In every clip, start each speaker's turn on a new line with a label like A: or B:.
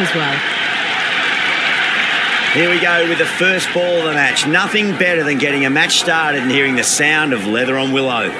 A: as well.
B: Here we go with the first ball of the match. Nothing better than getting a match started and hearing the sound of leather on willow.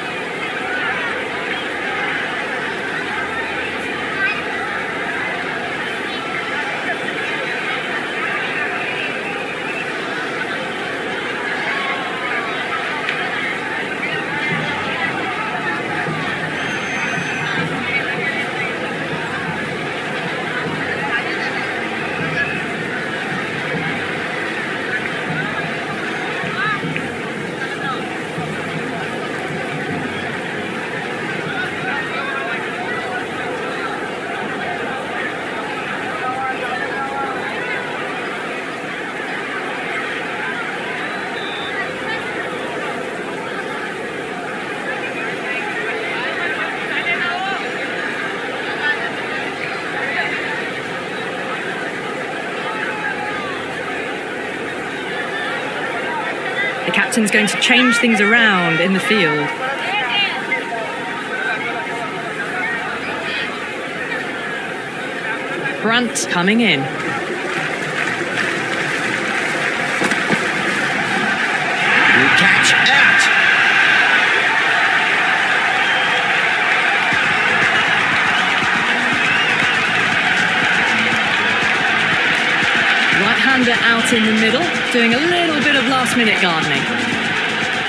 A: The captain's going to change things around in the field. Brandt coming in.
B: Good catch, out.
A: Right-hander out in the middle, doing a little bit of last-minute gardening.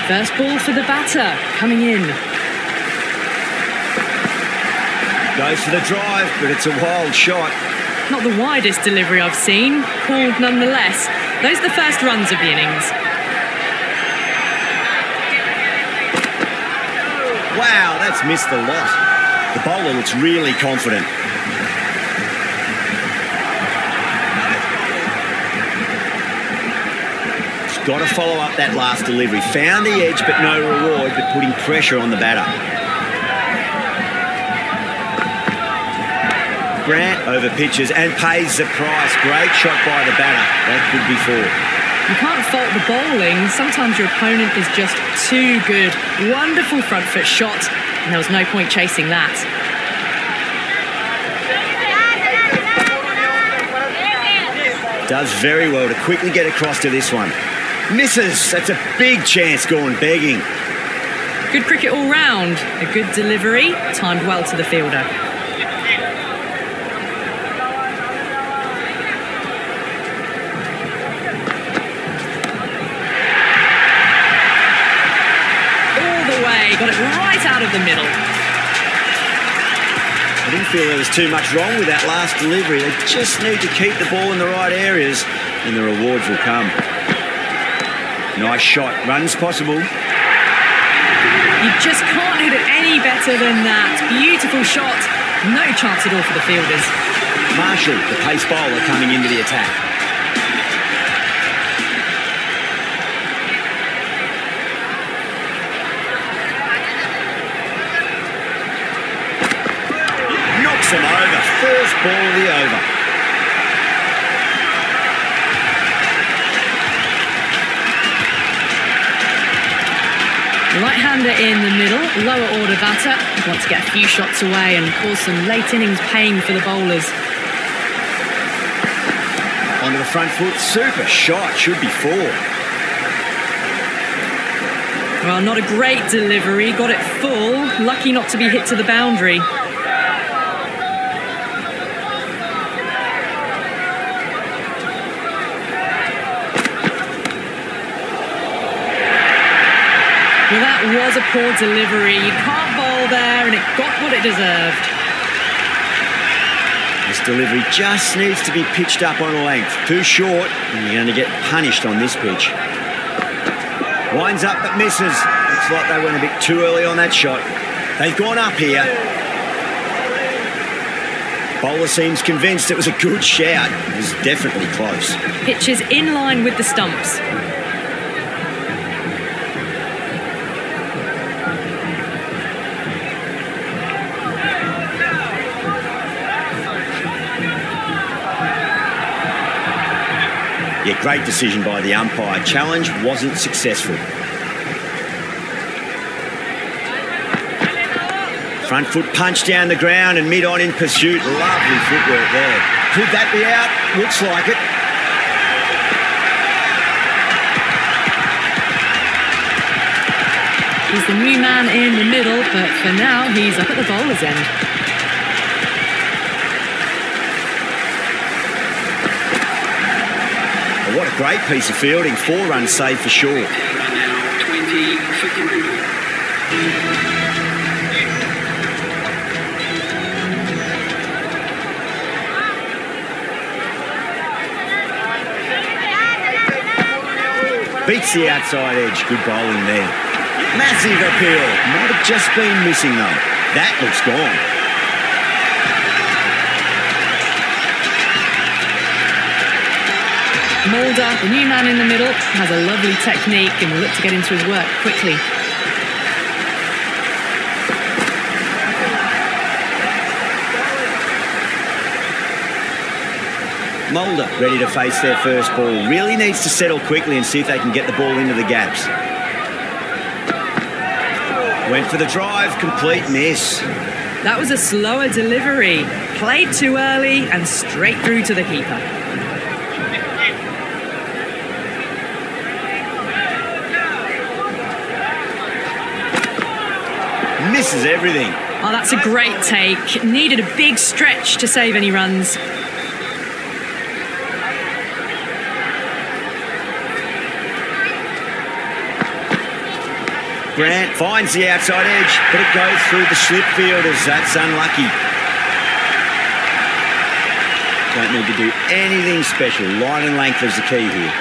A: First ball for the batter, coming in.
B: Goes for the drive, but it's a wild shot.
A: Not the widest delivery I've seen, called nonetheless. Those are the first runs of the innings.
B: Wow, that's missed a lot. The bowler looks really confident. Got to follow up that last delivery. Found the edge, but no reward, but putting pressure on the batter. Grant over pitches and pays the price. Great shot by the batter. That could be four.
A: You can't fault the bowling. Sometimes your opponent is just too good. Wonderful front foot shot, and there was no point chasing that.
B: Does very well to quickly get across to this one. Misses. That's a big chance gone begging.
A: Good cricket all round. A good delivery, timed well to the fielder. All the way, got it right out of the middle.
B: I didn't feel there was too much wrong with that last delivery. They just need to keep the ball in the right areas and the rewards will come. Nice shot. Runs possible.
A: You just can't hit it any better than that. Beautiful shot. No chance at all for the fielders.
B: Marshall, the pace bowler, coming into the attack. Knocks him over. First ball of the over.
A: Right-hander in the middle, lower order batter. Want to get a few shots away and cause some late innings pain for the bowlers.
B: Onto the front foot, super shot, should be four.
A: Well, not a great delivery, got it full. Lucky not to be hit to the boundary. Well, that was a poor delivery. You can't bowl there, and it got what it deserved.
B: This delivery just needs to be pitched up on a length. Too short, and you're going to get punished on this pitch. Winds up but misses. Looks like they went a bit too early on that shot. They've gone up here. Bowler seems convinced it was a good shout. It was definitely close.
A: Pitch is in line with the stumps.
B: Yeah, great decision by the umpire. Challenge wasn't successful. Front foot punch down the ground and mid-on in pursuit. Lovely footwork there. Could that be out? Looks like it.
A: He's the new man in the middle, but for now, he's up at the bowler's end.
B: Well, what a great piece of fielding. 4 runs saved for sure.
C: Now 20-53.
B: Beats the outside edge. Good bowling there. Massive appeal. Might have just been missing though. That looks gone.
A: Mulder, the new man in the middle, has a lovely technique and will look to get into his work quickly.
B: Mulder ready to face their first ball. Really needs to settle quickly and see if they can get the ball into the gaps. Went for the drive, complete miss.
A: That was a slower delivery. Played too early and straight through to the keeper.
B: Misses everything.
A: Oh, that's a great take. Needed a big stretch to save any runs.
B: Grant finds the outside edge, but it goes through the slip fielders. That's unlucky. Don't need to do anything special. Line and length is the key here.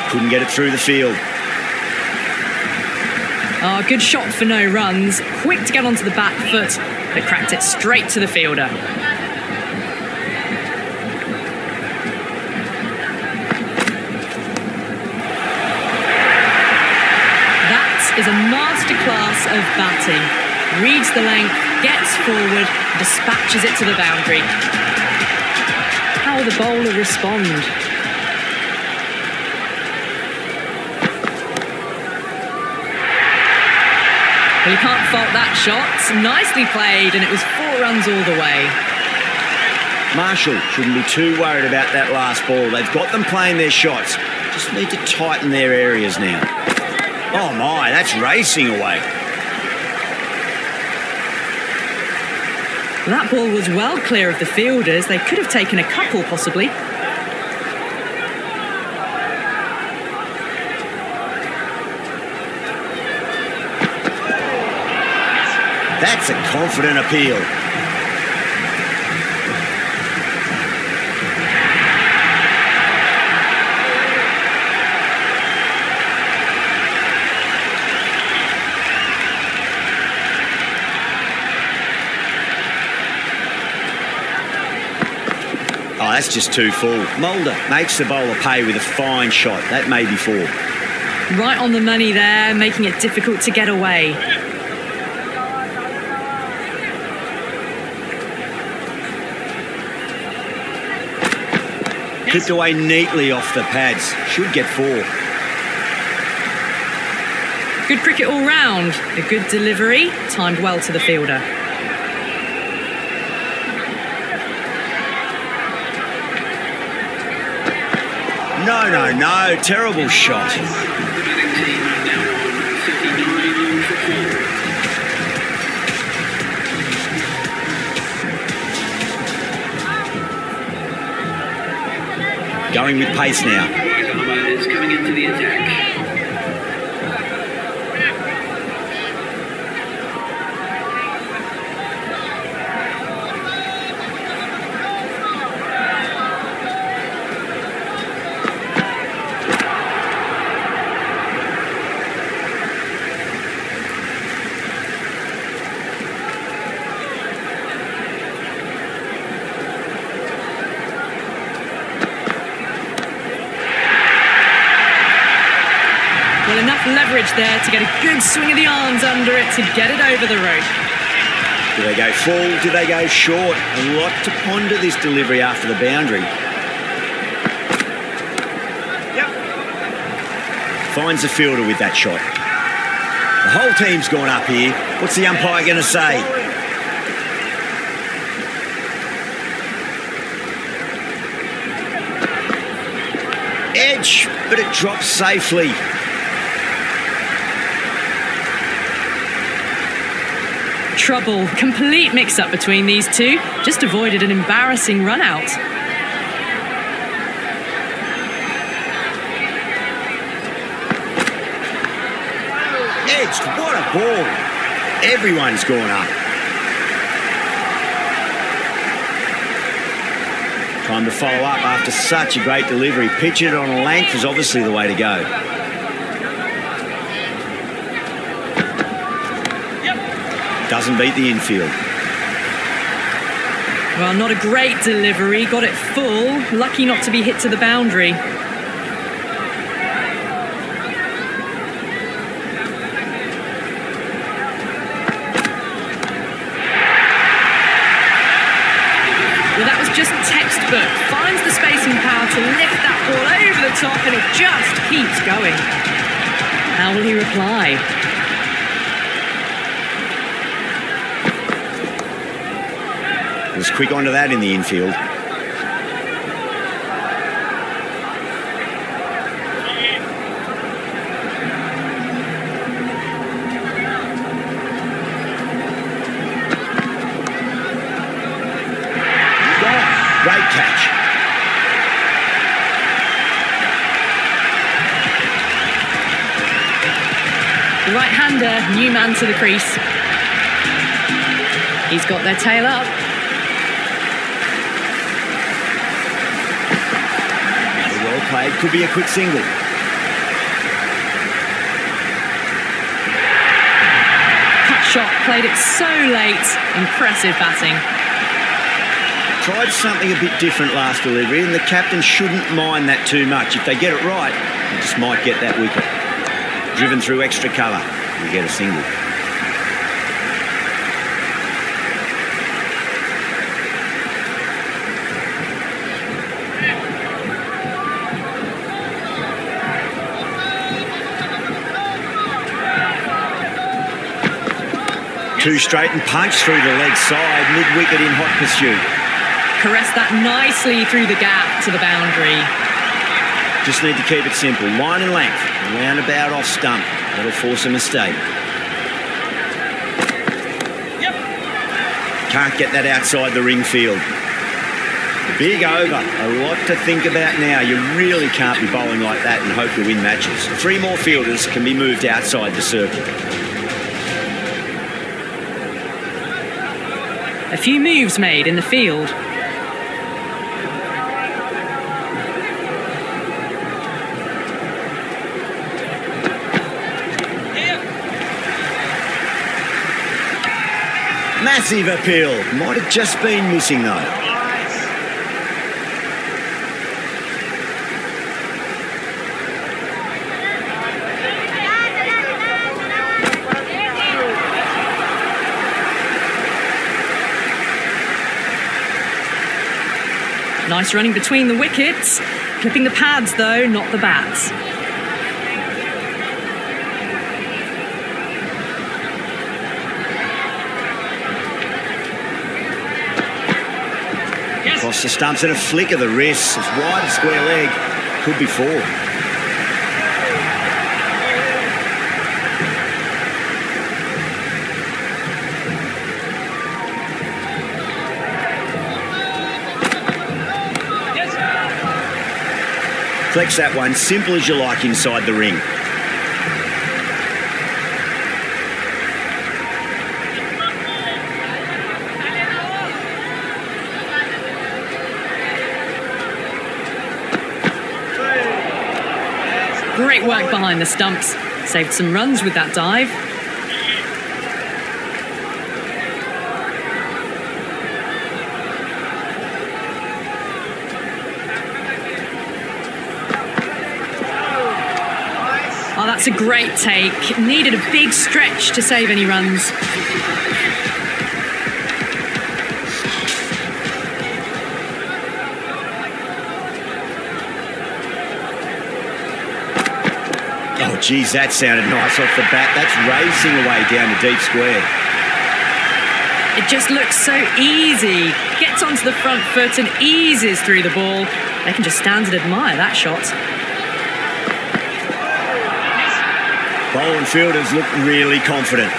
B: Couldn't get it through the field.
A: Oh, good shot for no runs. Quick to get onto the back foot, but cracked it straight to the fielder. Is a masterclass of batting. Reads the length, gets forward, dispatches it to the boundary. How will the bowler respond? Well, you can't fault that shot. Nicely played, and it was 4 runs all the way.
B: Marshall shouldn't be too worried about that last ball. They've got them playing their shots. Just need to tighten their areas now. Oh my, that's racing away.
A: That ball was well clear of the fielders. They could have taken a couple, possibly.
B: That's a confident appeal. Oh, that's just too full. Mulder makes the bowler pay with a fine shot. That may be 4.
A: Right on the money there, making it difficult to get away.
B: Clipped away neatly off the pads. Should get 4.
A: Good cricket all round. A good delivery, timed well to the fielder.
B: No. Terrible shot.
C: The batting team are now on 59 for 4.
B: Going with pace now.
C: Right armour is coming into the attack.
A: Well, enough leverage there to get a good swing of the arms under it to get it over the rope.
B: Do they go full? Do they go short? A lot to ponder this delivery after the boundary. Finds the fielder with that shot. The whole team's gone up here. What's the umpire going to say? Edge, but it drops safely.
A: Trouble. Complete mix-up between these two. Just avoided an embarrassing run-out.
B: Edged. What a ball. Everyone's gone up. Time to follow up after such a great delivery. Pitch it on a length is obviously the way to go. Doesn't beat the infield.
A: Well, not a great delivery. Got it full. Lucky not to be hit to the boundary. Well, that was just textbook. Finds the space and power to lift that ball over the top, and it just keeps going. How will he reply?
B: Was quick onto that in the infield. Great catch.
A: The right-hander, new man to the crease. He's got their tail up.
B: Well played. Could be a quick single.
A: Cut shot, played it so late. Impressive batting.
B: Tried something a bit different last delivery, and the captain shouldn't mind that too much. If they get it right, they just might get that wicket. Driven through extra cover, you get a single. Two straight and punch through the leg side, mid-wicket in hot pursuit.
A: Caressed that nicely through the gap to the boundary.
B: Just need to keep it simple. Line and length, roundabout off stump. That'll force a mistake. Can't get that outside the ring field. Big over, a lot to think about now. You really can't be bowling like that and hope to win matches. 3 more fielders can be moved outside the circle.
A: A few moves made in the field.
B: Massive appeal. Might have just been missing though.
A: Nice running between the wickets. Clipping the pads though, not the bats.
B: Across the stumps and a flick of the wrist. It's wide, square leg. Could be 4. Flex that one, simple as you like inside the ring.
A: Great work behind the stumps. Saved some runs with that dive. Oh, that's a great take. Needed a big stretch to save any runs.
B: geez, that sounded nice off the bat. That's racing away down the deep square.
A: It just looks so easy. Gets onto the front foot and eases through the ball. They can just stand and admire that shot.
B: Bowler and fielders look really confident.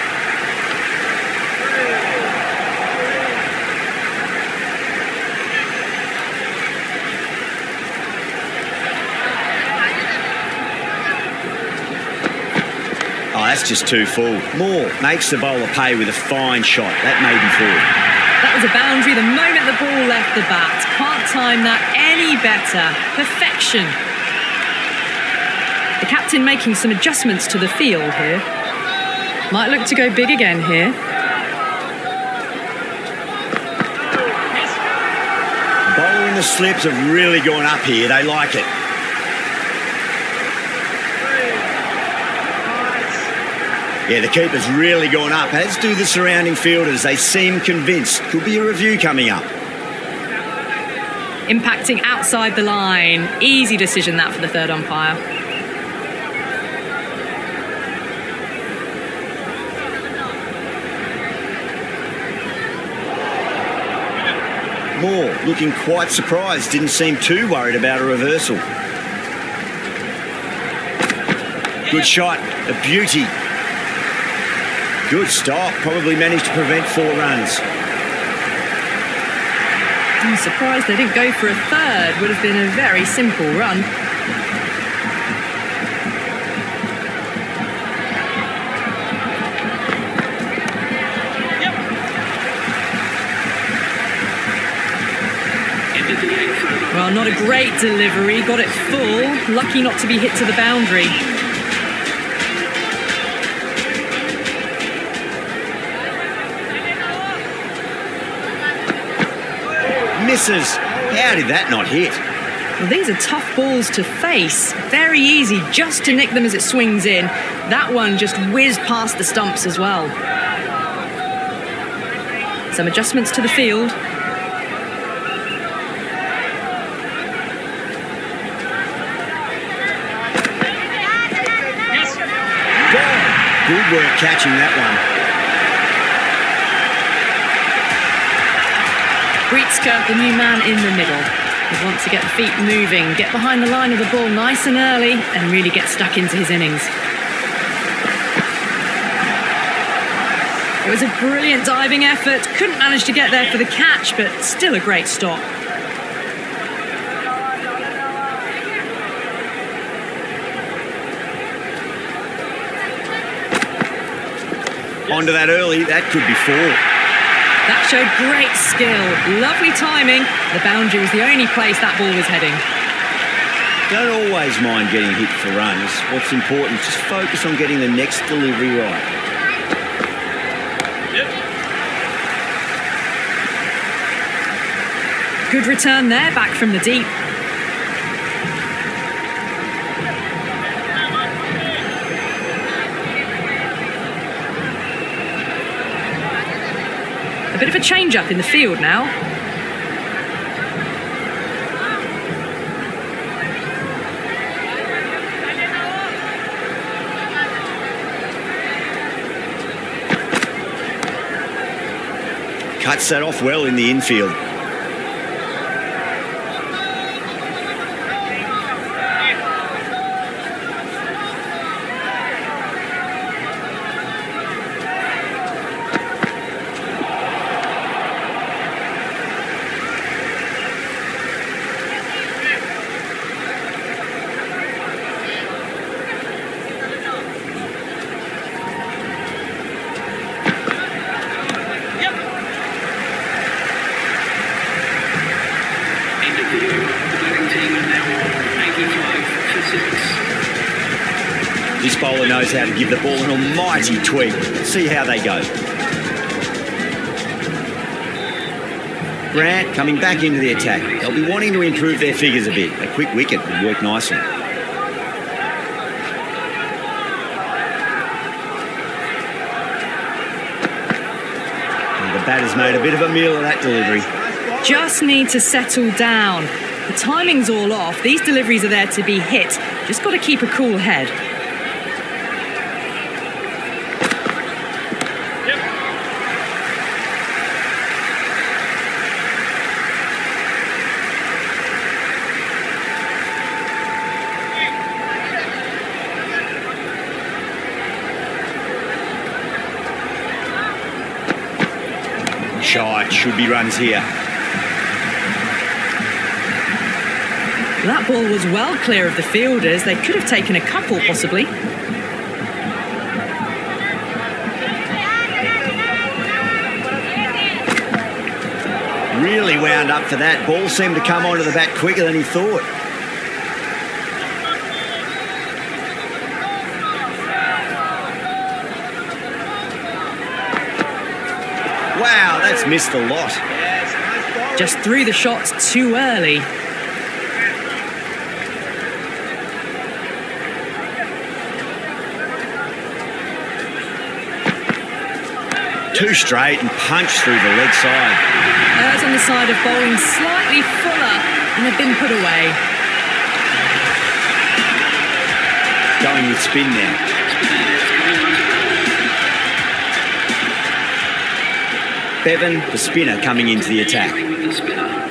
B: Oh, that's just too full. Moore makes the bowler pay with a fine shot. That may be full.
A: That was a boundary the moment the ball left the bat. Can't time that any better. Perfection. The captain making some adjustments to the field here. Might look to go big again here.
B: Bowler and the slips have really gone up here. They like it. Yeah, the keeper's really gone up, as do the surrounding fielders. They seem convinced. Could be a review coming up.
A: Impacting outside the line. Easy decision that for the third umpire.
B: Moore looking quite surprised. Didn't seem too worried about a reversal. Good shot. A beauty. Good stop. Probably managed to prevent 4 runs.
A: I'm surprised they didn't go for a third. Would have been a very simple run. Well, not a great delivery. Got it full. Lucky not to be hit to the boundary.
B: Misses. How did that not hit?
A: Well, these are tough balls to face. Very easy just to nick them as it swings in. That one just whizzed past the stumps as well. Some adjustments to the field.
B: Good work catching that one.
A: Breitsker, the new man in the middle. He wants to get the feet moving, get behind the line of the ball nice and early, and really get stuck into his innings. It was a brilliant diving effort. Couldn't manage to get there for the catch, but still a great stop.
B: Onto that early. That could be 4.
A: That showed great skill. Lovely timing. The boundary was the only place that ball was heading.
B: Don't always mind getting hit for runs. What's important is just focus on getting the next delivery right.
A: Good return there, back from the deep. A bit of a change-up in the field now.
B: Cuts that off well in the infield. This bowler knows how to give the ball an almighty tweak. Let's see how they go. Grant coming back into the attack. They'll be wanting to improve their figures a bit. A quick wicket would work nicely. And the batter's made a bit of a meal of that delivery.
A: Just need to settle down. The timing's all off. These deliveries are there to be hit. Just got to keep a cool head.
B: Shot, should be runs here.
A: That ball was well clear of the fielders. They could have taken a couple, possibly.
B: Really wound up for that. Ball seemed to come onto the bat quicker than he thought. Wow, that's missed a lot.
A: Just threw the shots too early.
B: Too straight and punched through the leg side.
A: Errs on the side of bowling slightly fuller and have been put away.
B: Going with spin now. Bevan, the spinner, coming into the attack.
C: With the spinner.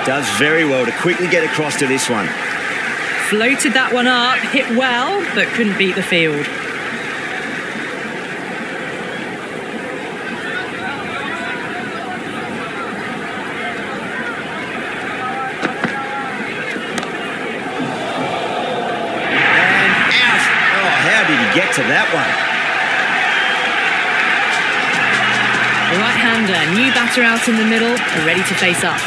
B: Does very well to quickly get across to this one.
A: Floated that one up, hit well, but couldn't beat the field.
B: And out. Oh, how did he get to that one?
A: The right-hander, new batter out in the middle, ready to face up.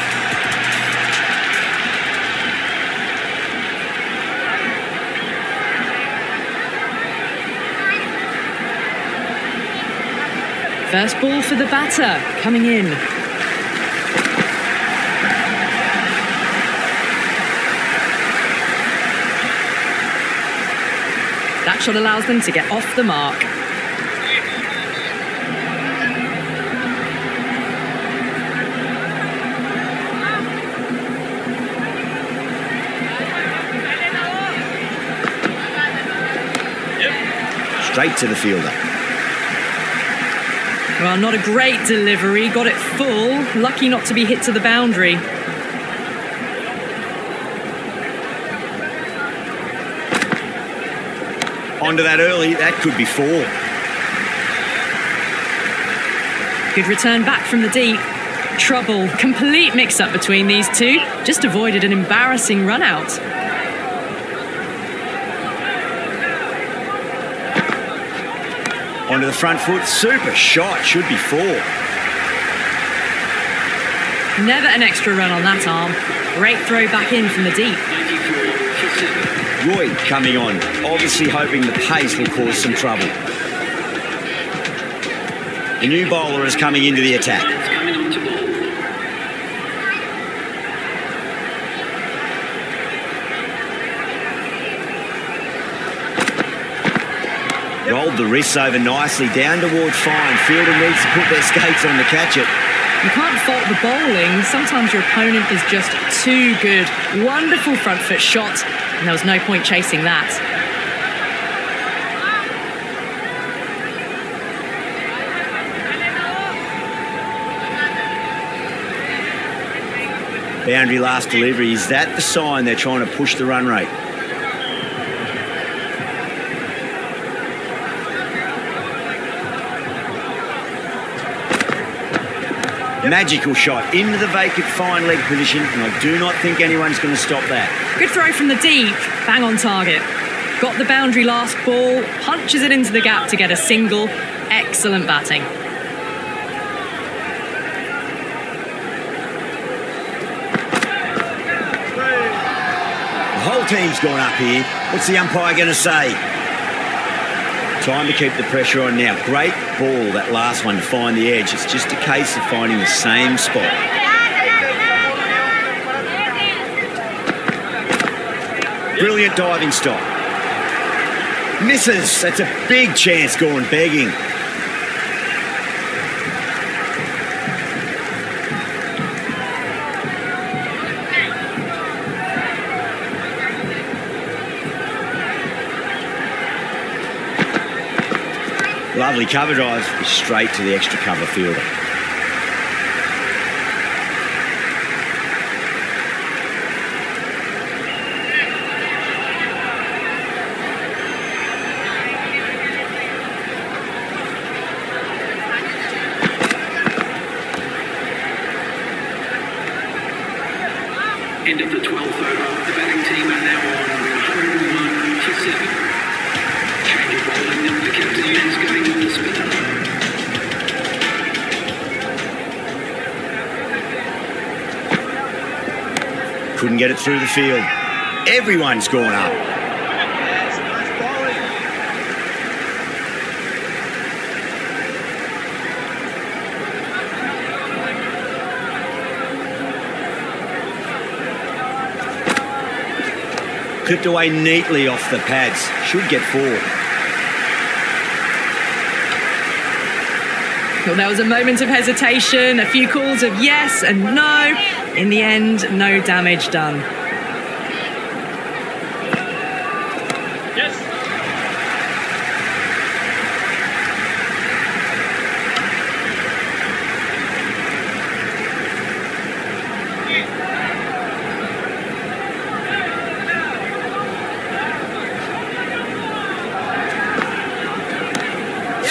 A: First ball for the batter, coming in. That shot allows them to get off the mark.
B: Straight to the fielder.
A: Well, not a great delivery, got it full, lucky not to be hit to the boundary.
B: Onto that early, that could be 4.
A: Good return back from the deep. Trouble, complete mix-up between these two, just avoided an embarrassing run-out.
B: Onto the front foot, super shot, should be 4.
A: Never an extra run on that arm. Great throw back in from the deep.
C: 94 for 7.
B: Roy coming on, obviously hoping the pace will cause some trouble. The new bowler is coming into the attack.
C: It's coming on to ball.
B: Rolled the wrists over nicely, down toward fine. Fielder needs to put their skates on to catch it.
A: You can't fault the bowling. Sometimes your opponent is just too good. Wonderful front foot shot, and there was no point chasing that.
B: Boundary last delivery. Is that the sign they're trying to push the run rate? Magical shot into the vacant fine leg position, and I do not think anyone's going to stop that.
A: Good throw from the deep, bang on target. Got the boundary last ball, punches it into the gap to get a single. Excellent batting.
B: The whole team's gone up here. What's the umpire going to say? Time to keep the pressure on now. Great ball, that last one, to find the edge. It's just a case of finding the same spot. Brilliant diving stop. Misses. That's a big chance going begging. Lovely cover drive, straight to the extra cover fielder.
C: End of the 12th over. The batting team are now on 101 for 7. Change of bowling, and the captain is going on the spinner.
B: Couldn't get it through the field. Everyone's gone up. Clipped away neatly off the pads. Should get 4.
A: Well, there was a moment of hesitation, a few calls of yes and no. In the end, no damage done.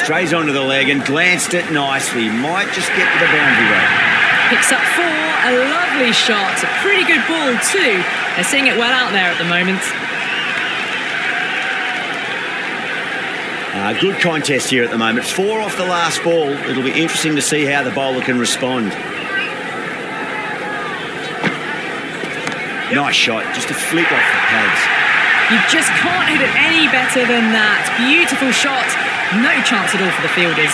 B: Strays onto the leg and glanced it nicely. Might just get to the boundary rope.
A: Picks up 4, a lovely shot. A pretty good ball too. They're seeing it well out there at the moment.
B: Good contest here at the moment. 4 off the last ball. It'll be interesting to see how the bowler can respond. Nice shot, just a flick off the pads.
A: You just can't hit it any better than that. Beautiful shot. No chance at all for the fielders.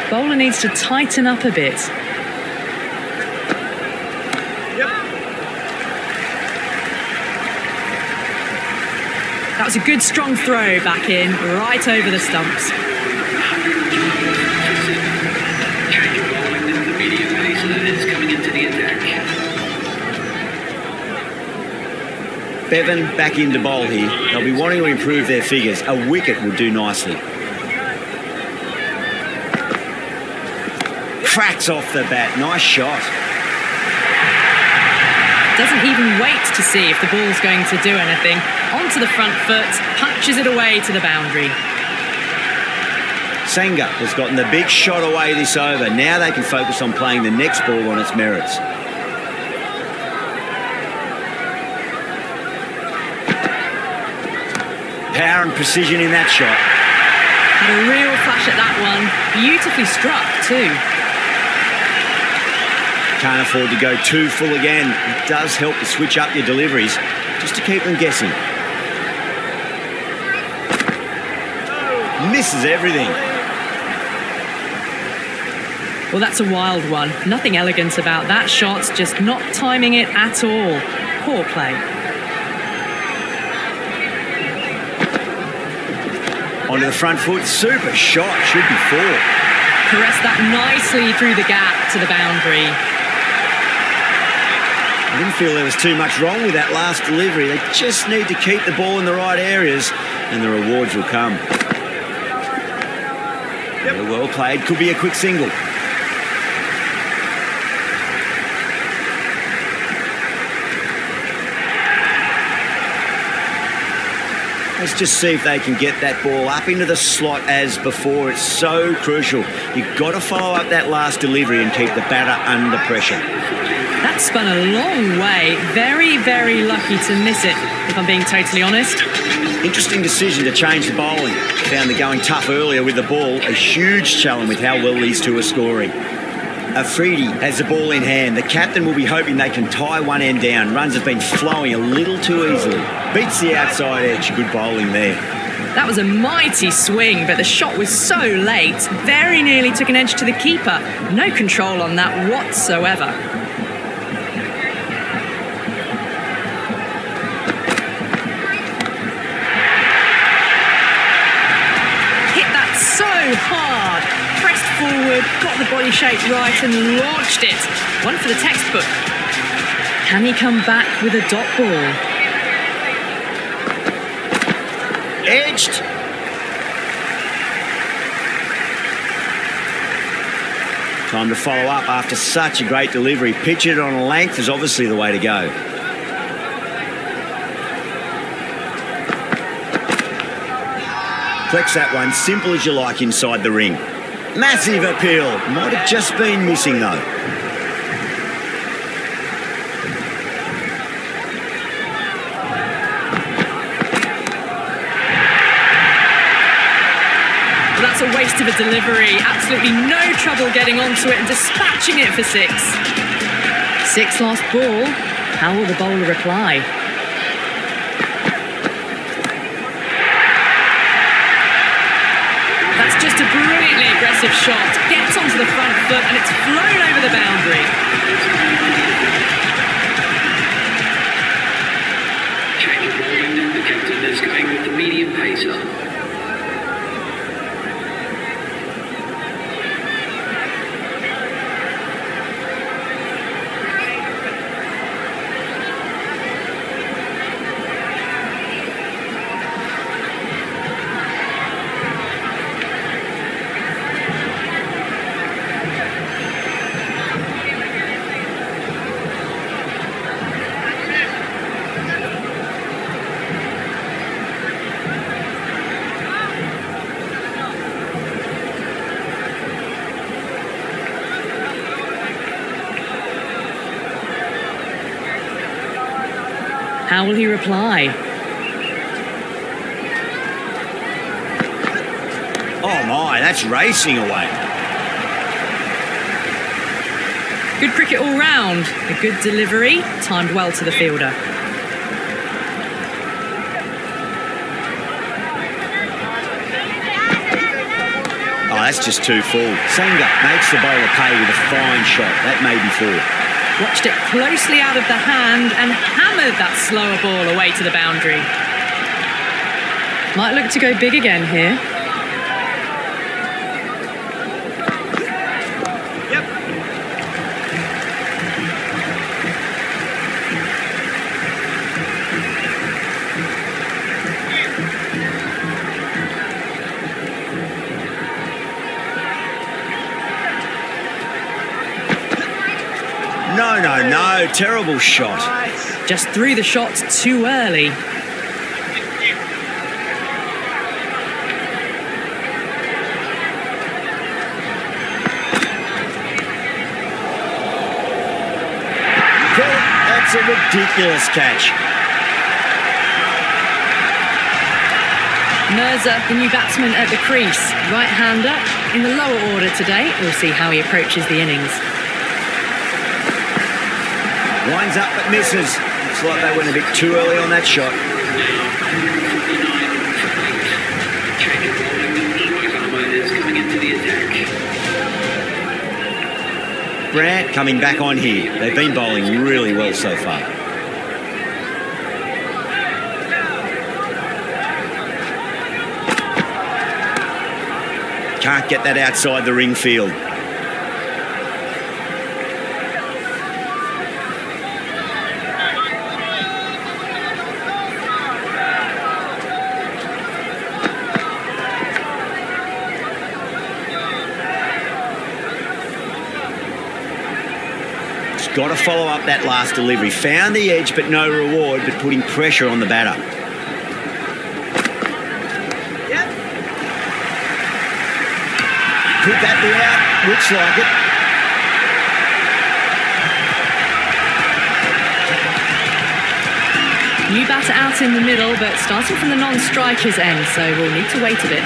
A: Bowler needs to tighten up a bit. That was a good strong throw back in, right over the stumps.
C: Change of bowling, and the medium pacer is coming into the attack.
B: Bevan back into bowl here. They'll be wanting to improve their figures. A wicket would do nicely. Cracks off the bat. Nice shot.
A: Doesn't even wait to see if the ball's going to do anything. Onto the front foot, punches it away to the boundary.
B: Sanger has gotten the big shot away this over. Now they can focus on playing the next ball on its merits. Power and precision in that shot.
A: Had a real flash at that one. Beautifully struck too.
B: Can't afford to go too full again. It does help to switch up your deliveries just to keep them guessing. Misses everything.
A: Well, that's a wild one. Nothing elegant about that shot, just not timing it at all. Poor play.
B: Onto the front foot, super shot, should be 4.
A: Caressed that nicely through the gap to the boundary.
B: I didn't feel there was too much wrong with that last delivery. They just need to keep the ball in the right areas and the rewards will come. Yeah, well played, could be a quick single. Let's just see if they can get that ball up into the slot as before. It's so crucial. You've got to follow up that last delivery and keep the batter under pressure.
A: That spun a long way. Very, very lucky to miss it, if I'm being totally honest.
B: Interesting decision to change the bowling. Found the going tough earlier with the ball. A huge challenge with how well these two are scoring. Afridi has the ball in hand. The captain will be hoping they can tie one end down. Runs have been flowing a little too easily. Beats the outside edge. Good bowling there.
A: That was a mighty swing, but the shot was so late. Very nearly took an edge to the keeper. No control on that whatsoever. So hard, pressed forward, got the body shape right and launched it. One for the textbook. Can he come back with a dot ball?
B: Edged. Time to follow up after such a great delivery. Pitch it on a length is obviously the way to go. Flex that one, simple as you like inside the ring. Massive appeal. Might have just been missing though.
A: Well, that's a waste of a delivery. Absolutely no trouble getting onto it and dispatching it for 6. 6 last ball. How will the bowler reply? Just a brilliantly aggressive shot. Gets onto the front foot and it's flown over the boundary.
C: Change of bowling. The captain is going with the medium pacer.
A: How will he reply?
B: Oh my, that's racing away.
A: Good cricket all round. A good delivery, timed well to the fielder.
B: Oh, that's just too full. Senga makes the bowler pay with a fine shot. That may be 4.
A: Watched it closely out of the hand and hammered that slower ball away to the boundary. Might look to go big again here.
B: No, terrible shot.
A: Just threw the shot too early.
B: That's a ridiculous catch.
A: Mirza, the new batsman at the crease. Right-hander in the lower order today. We'll see how he approaches the innings.
B: Winds up but misses. Looks like they went a bit too early on that shot.
C: Change of bowling. Waitarma is coming into the attack.
B: Brant coming back on here. They've been bowling really well so far. Can't get that outside the ring field. Got to follow up that last delivery. Found the edge, but no reward, but putting pressure on the batter. Could that be out? Looks like it.
A: New batter out in the middle, but starting from the non-striker's end, so we'll need to wait a bit.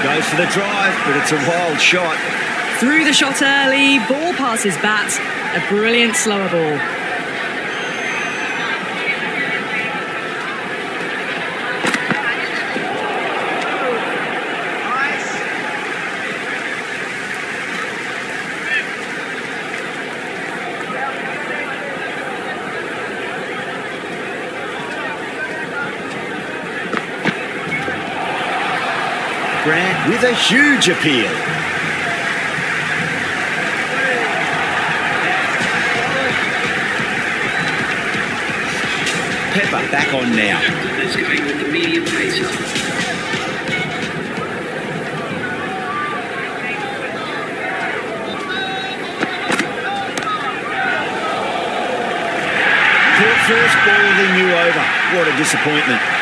B: Goes for the drive, but it's a wild shot.
A: Through the shot early, ball past his bat, a brilliant slower ball.
B: Grant with a huge appeal. Pepper back on now.
C: Let's go with the medium pacer.
B: Poor first ball of the new over. What a disappointment.